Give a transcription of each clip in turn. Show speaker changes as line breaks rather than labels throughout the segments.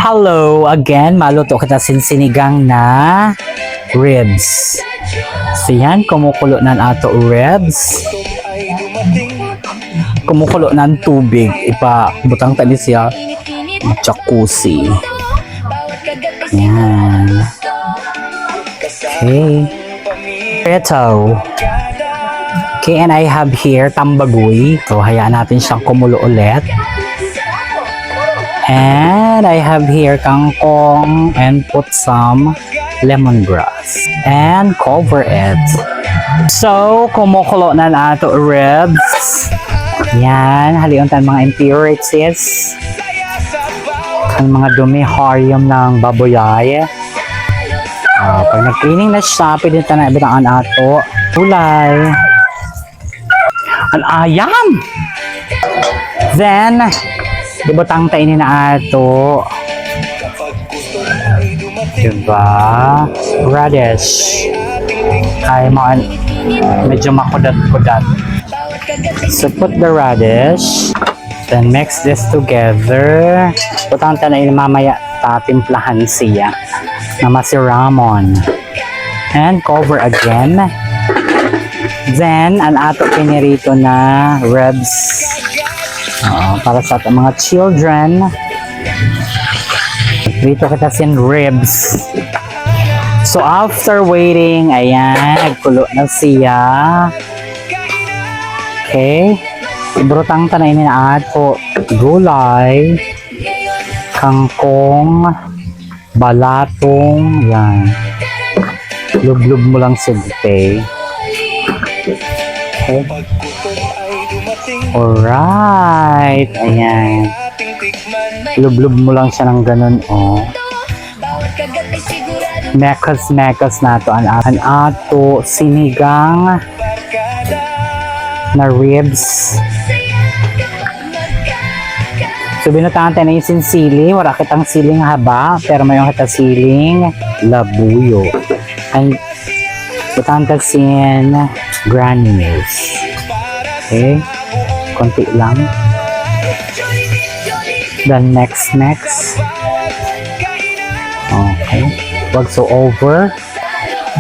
Hello again, maluto kita sinigang na ribs. So yan, kumukulo na ato ribs. Kumukulo na ang tubig. Butang tali siya jacuzzi. Yan. Okay. Ito. Okay, and I have here tambagoy. So, hayaan natin siyang kumulo ulit. And I have here kangkong and put some lemongrass. And cover it. So, kumukulo na ato ribs. Yan, haliuntan mga impurities. Ang mga dumi harium ng baboyay. Pag nag-cleaning na siya, pwede na ibitaan ato gulay. Ang ayam! Then, ibutang tainin na ato. Diba? Radish. Ay, medyo makudat-kudat. So, put the radish. Then, mix this together. Butang tainin mamaya tatimplahan siya. Na si Ramon. And cover again. Then, ang ato pinirito na ribs. Para sa ating mga children. Dito kita sin ribs. So, after waiting, ayan, nagkulo na siya. Okay. Ibrutang tanayin na ato gulay, kangkong, balatong, yan. Lub-lub mo lang sigte. Okay. Alright. Ayan. Lub-lub mo lang siya ng ganun, oh. Mekas na to. Ang ato sinigang na ribs. So, binutangan tayo na yung sinsili. Wala kitang siling haba, pero mayroon kita siling labuyo. And butangan tayo sin granules. Okay. Konti lang. Then next. Okay. Wag so over.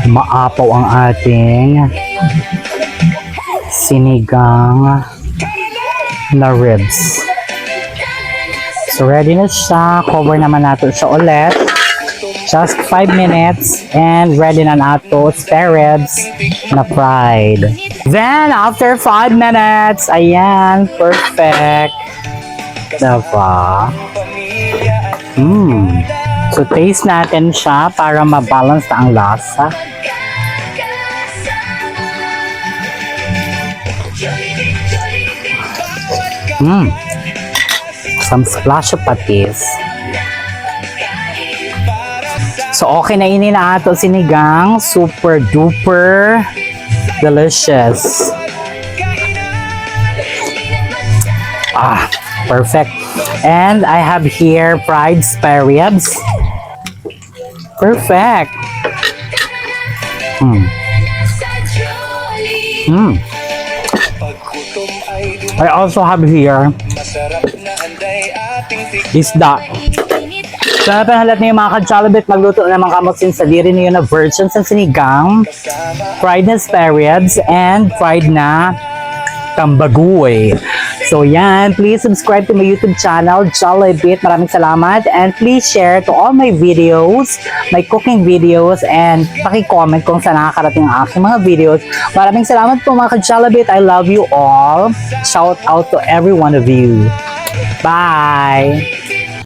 Maapaw ang ating sinigang na ribs. So ready na siya. Cover naman natin siya ulit. Just 5 minutes and ready na nato spare ribs na fried. Then after 5 minutes, ayan, perfect. Diba? So taste natin siya para ma-balance na ang lasa. Some splash of patis. So, okay na ini na ato sinigang. Super duper delicious. Perfect. And I have here fried spare ribs. Perfect. I also have here isda. So, napahalat niyo mga ka-chalabit, magluto naman kamot sin sa diri niyo na version sa sinigang, fried na spare ribs, and fried na tambagoy. So, yan. Please subscribe to my YouTube channel, Jollibit. Maraming salamat. And please share to all my videos, my cooking videos, and paki-comment kung saan nakakarating ang aking mga videos. Maraming salamat po mga ka-Jollibit. I love you all. Shout out to every one of you. Bye!